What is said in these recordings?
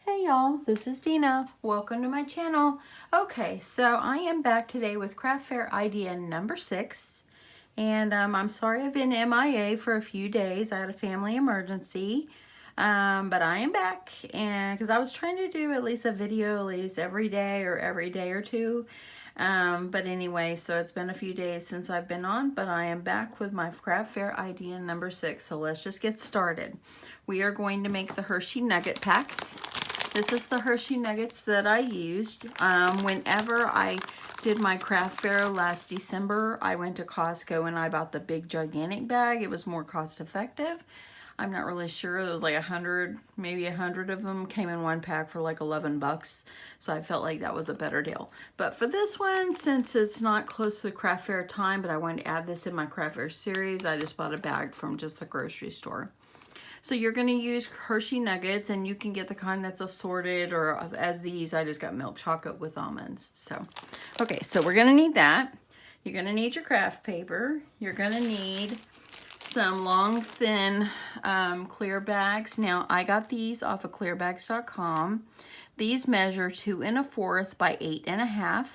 Hey y'all, this is Dina. Welcome to my channel. Okay, so I am back today with craft fair idea number 6. And I'm sorry I've been MIA for a few days. I had a family emergency. But I am back, and because I was trying to do at least a video at least every day or every day or two. But anyway, so it's been a few days since I've been on, but I am back with my craft fair idea number 6. So let's just get started. We are going to make the Hershey Nugget packs. This is the Hershey Nuggets that I used. Whenever I did my craft fair last December, I went to Costco and I bought the big gigantic bag. It was more cost effective. I'm not really sure. It was like 100, maybe 100 of them came in one pack for like 11 bucks. So I felt like that was a better deal. But for this one, since it's not close to the craft fair time, but I wanted to add this in my craft fair series, I just bought a bag from just the grocery store. So you're going to use Hershey Nuggets, and you can get the kind that's assorted, or as these, I just got milk chocolate with almonds. So, okay, so we're going to need that. You're going to need your craft paper. You're going to need some long, thin clear bags. Now, I got these off of clearbags.com. These measure 2 1/4 by 8 1/2.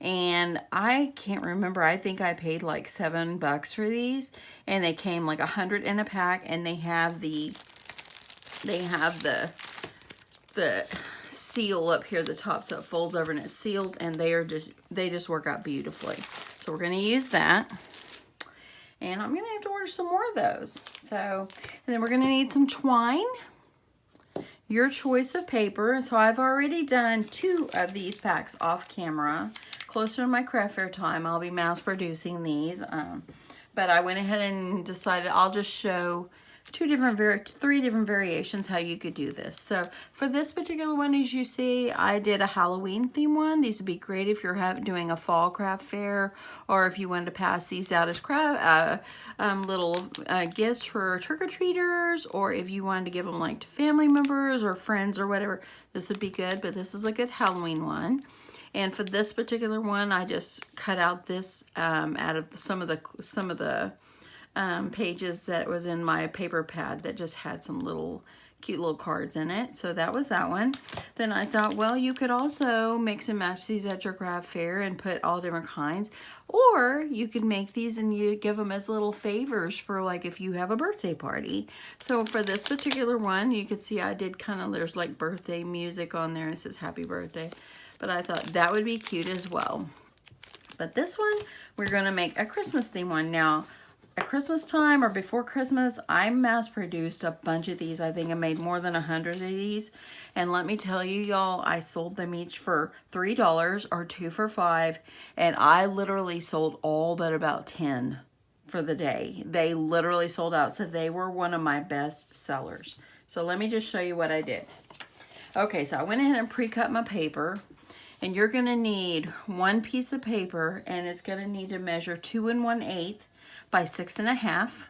And I can't remember, I think I paid like $7 for these, and they came like 100 in a pack, and they have the seal up here at the top, so it folds over and it seals, and they just work out beautifully. So we're going to use that, and I'm going to have to order some more of those. So, and then we're going to need some twine, your choice of paper. So I've already done 2 of these packs off camera. Closer to my craft fair time, I'll be mass producing these. But I went ahead and decided I'll just show 3 different variations how you could do this. So for this particular one, as you see, I did a Halloween theme one. These would be great if you're doing a fall craft fair, or if you wanted to pass these out as little gifts for trick-or-treaters, or if you wanted to give them like to family members or friends or whatever. This would be good, but this is a good Halloween one. And for this particular one, I just cut out this out of some of the pages that was in my paper pad that just had some cute little cards in it. So that was that one. Then I thought, well, you could also mix and match these at your craft fair and put all different kinds. Or you could make these and you give them as little favors for like if you have a birthday party. So for this particular one, you could see I did there's like birthday music on there, and it says happy birthday. But I thought that would be cute as well. But this one, we're going to make a Christmas theme one. Now, at Christmas time or before Christmas, I mass produced a bunch of these. I think I made more than 100 of these. And let me tell you, y'all, I sold them each for $3 or 2 for $5. And I literally sold all but about 10 for the day. They literally sold out. So they were one of my best sellers. So let me just show you what I did. Okay, so I went ahead and pre-cut my paper. And you're going to need 1 piece of paper, and it's going to need to measure 2 1/8 by 6 1/2.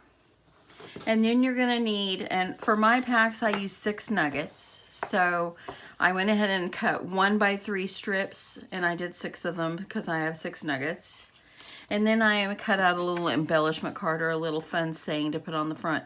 And then you're going to need, and for my packs, I use 6 nuggets. So I went ahead and cut 1 by 3 strips, and I did 6 of them because I have 6 nuggets. And then I cut out a little embellishment card or a little fun saying to put on the front.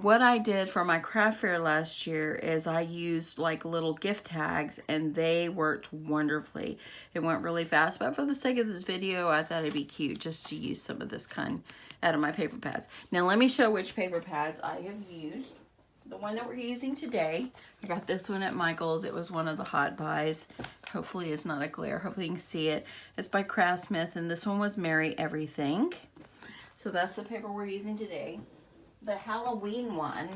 What I did for my craft fair last year is I used like little gift tags, and they worked wonderfully. It went really fast, but for the sake of this video, I thought it'd be cute just to use some of this kind out of my paper pads. Now let me show which paper pads I have used. The one that we're using today, I got this one at Michael's. It was one of the hot buys. Hopefully it's not a glare. Hopefully you can see it. It's by Craftsmith, and this one was Merry Everything. So that's the paper we're using today. The Halloween one,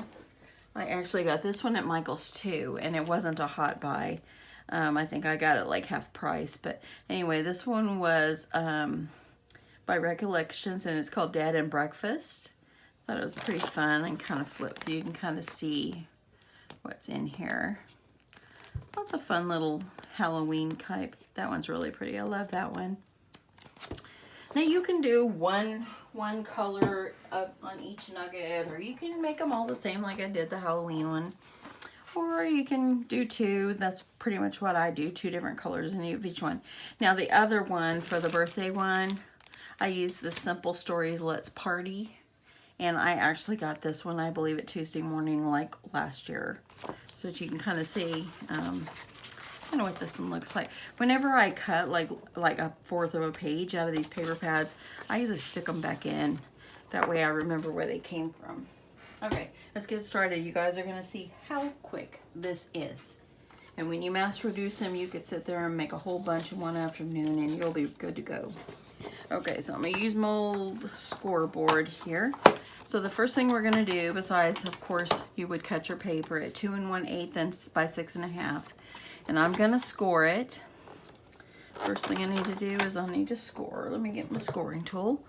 I actually got this one at Michael's too, and it wasn't a hot buy. I think I got it like half price, but anyway, this one was by Recollections, and it's called Dad and Breakfast. Thought it was pretty fun, and kind of flip through. You can kind of see what's in here. Lots of fun little Halloween type. That one's really pretty. I love that one. Now you can do one color on each nugget, or you can make them all the same like I did the Halloween one. Or you can do 2. That's pretty much what I do, 2 different colors in each one. Now the other one, for the birthday one, I used the Simple Stories Let's Party. And I actually got this one, I believe, at Tuesday morning like last year. so that you can kind of see kind of what this one looks like. Whenever I cut like 1/4 of a page out of these paper pads, I usually stick them back in. That way I remember where they came from. Okay, let's get started. You guys are gonna see how quick this is. And when you mass produce them, you could sit there and make a whole bunch in one afternoon and you'll be good to go. Okay, so I'm gonna use my old scoreboard here. So the first thing we're gonna do, besides, of course, you would cut your paper at 2 1/8 and by 6 1/2. And I'm gonna score it. First thing I need to do is I need to score. Let me get my scoring tool.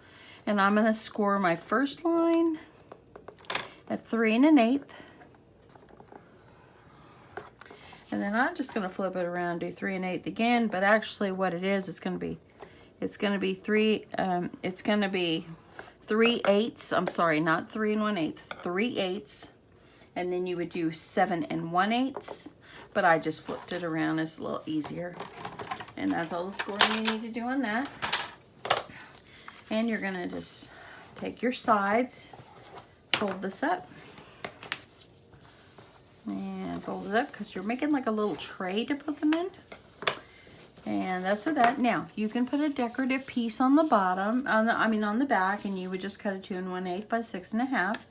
And I'm gonna score my first line at 3 1/8. And then I'm just gonna flip it around, do 3 1/8 again, but actually what it is, it's gonna be 3/8. I'm sorry, not 3 1/8, 3/8. And then you would do 7 1/8, but I just flipped it around. It's a little easier. And that's all the scoring you need to do on that. And you're gonna just take your sides, fold this up, and fold it up because you're making like a little tray to put them in. And that's what that. Now you can put a decorative piece on the bottom, on the back, and you would just cut it 2 1/8 by 6 1/2.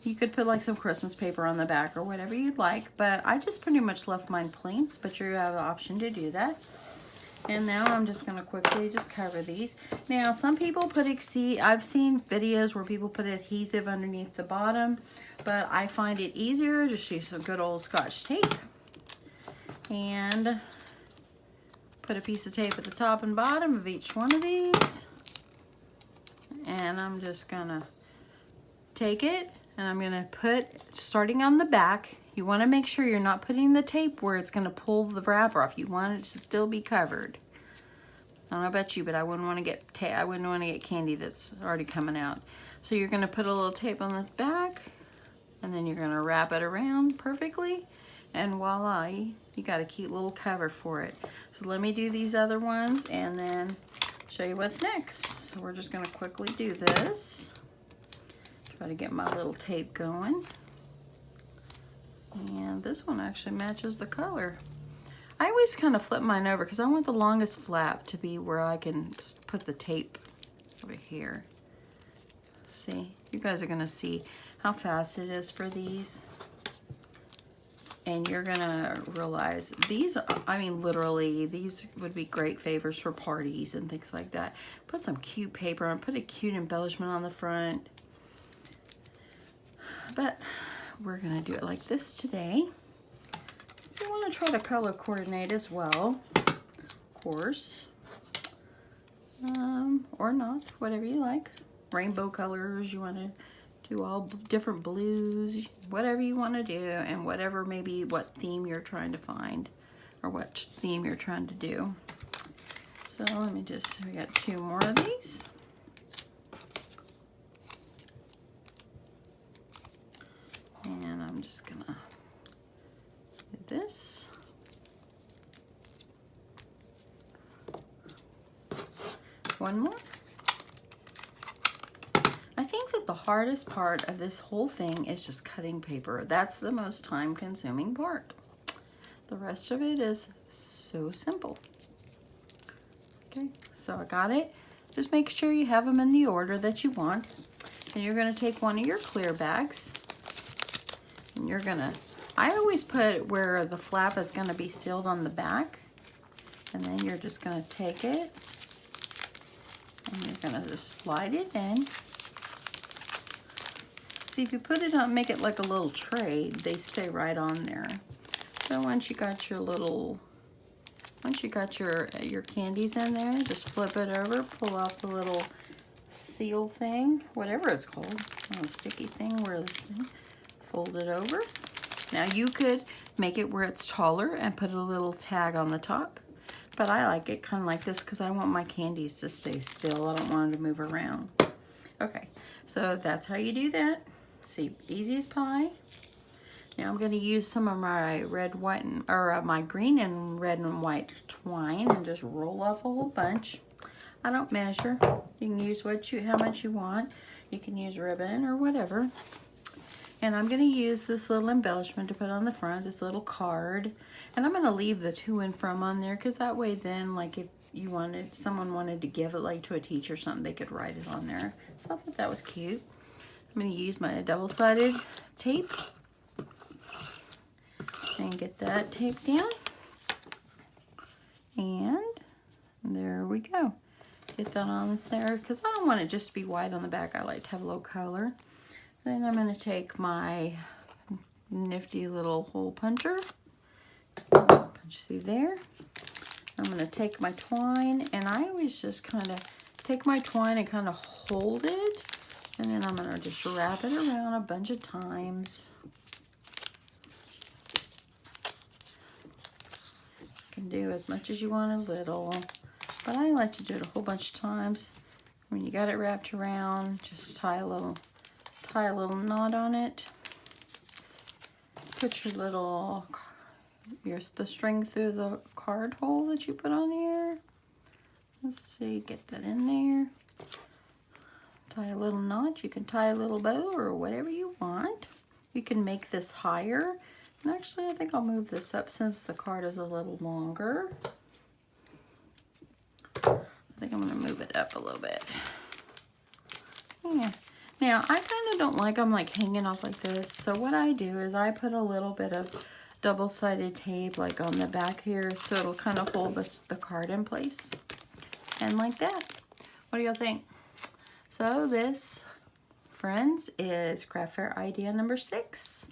You could put like some Christmas paper on the back or whatever you'd like, but I just pretty much left mine plain, but you have the option to do that. And now I'm just gonna quickly just cover these. Now some people put I've seen videos where people put adhesive underneath the bottom, but I find it easier just use some good old Scotch tape and put a piece of tape at the top and bottom of each one of these. And I'm just gonna take it and I'm gonna put, starting on the back, you wanna make sure you're not putting the tape where it's gonna pull the wrapper off. You want it to still be covered. I don't know about you, but I wouldn't wanna get candy that's already coming out. So you're gonna put a little tape on the back and then you're gonna wrap it around perfectly. And voila, you got a cute little cover for it. So let me do these other ones and then show you what's next. So we're just gonna quickly do this. Try to get my little tape going. And this one actually matches the color. I always kind of flip mine over because I want the longest flap to be where I can just put the tape over here. See, you guys are gonna see how fast it is for these. And you're gonna realize these, I mean, literally, these would be great favors for parties and things like that. Put some cute paper on, put a cute embellishment on the front. But we're gonna do it like this today. If you wanna try to color coordinate as well, of course, or not, whatever you like. Rainbow colors, you wanna do all different blues, whatever you want to do, and whatever, maybe what theme you're trying to find or what theme you're trying to do. So let me just, we got 2 more of these. And I'm just gonna do this. One more. I think that the hardest part of this whole thing is just cutting paper. That's the most time-consuming part. The rest of it is so simple. Okay, so I got it. Just make sure you have them in the order that you want. And you're gonna take one of your clear bags. And you're gonna, I always put where the flap is gonna be sealed on the back. And then you're just gonna take it. And you're gonna just slide it in. See, if you put it on, make it like a little tray, they stay right on there. So once you got your little, once you got your candies in there, just flip it over, pull out the little seal thing, whatever it's called, a sticky thing, where this thing, fold it over. Now you could make it where it's taller and put a little tag on the top, but I like it kind of like this because I want my candies to stay still. I don't want them to move around. Okay, so that's how you do that. See, easy as pie. Now I'm going to use some of my red, white, my green and red and white twine and just roll off a whole bunch. I don't measure. You can use how much you want. You can use ribbon or whatever. And I'm going to use this little embellishment to put on the front, this little card. And I'm going to leave the to and from on there because that way then, like if you wanted, someone wanted to give it like to a teacher or something, they could write it on there. So I thought that was cute. I'm going to use my double-sided tape and get that taped down. And there we go. Get that on there because I don't want it just to be white on the back. I like to have a little color. Then I'm going to take my nifty little hole puncher, punch through there. I'm going to take my twine, and I always just kind of take my twine and kind of hold it, and then I'm going to just wrap it around a bunch of times. You can do as much as you want, a little, but I like to do it a whole bunch of times. When you got it wrapped around, just tie a little knot on it. Put your little, the string through the card hole that you put on here. Let's see, get that in there. Tie a little knot. You can tie a little bow or whatever you want. You can make this higher. And actually, I think I'll move this up since the card is a little longer. I think I'm going to move it up a little bit. Yeah. Now, I kind of don't like them like hanging off like this. So what I do is I put a little bit of double-sided tape like on the back here so it'll kind of hold the card in place. And like that. What do y'all think? So this, friends, is craft fair idea number 6.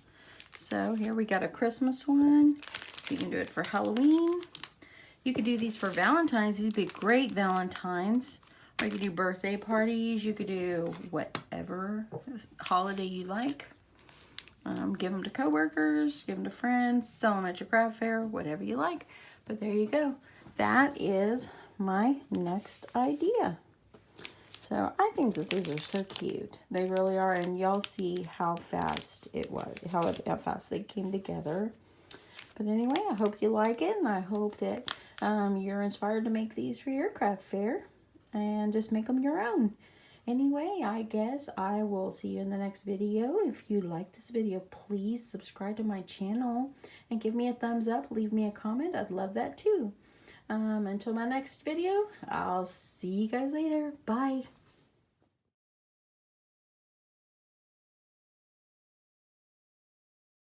So here we got a Christmas one. You can do it for Halloween. You could do these for Valentine's. These would be great Valentines. Or you could do birthday parties. You could do whatever holiday you like. Give them to coworkers, give them to friends, sell them at your craft fair, whatever you like. But there you go. That is my next idea. So I think that these are so cute. They really are, and y'all see how fast it was, how fast they came together. But anyway, I hope you like it, and I hope that you're inspired to make these for your craft fair. And just make them your own. Anyway, I guess I will see you in the next video. If you like this video, please subscribe to my channel and give me a thumbs up. Leave me a comment. I'd love that too. Until my next video, I'll see you guys later. Bye.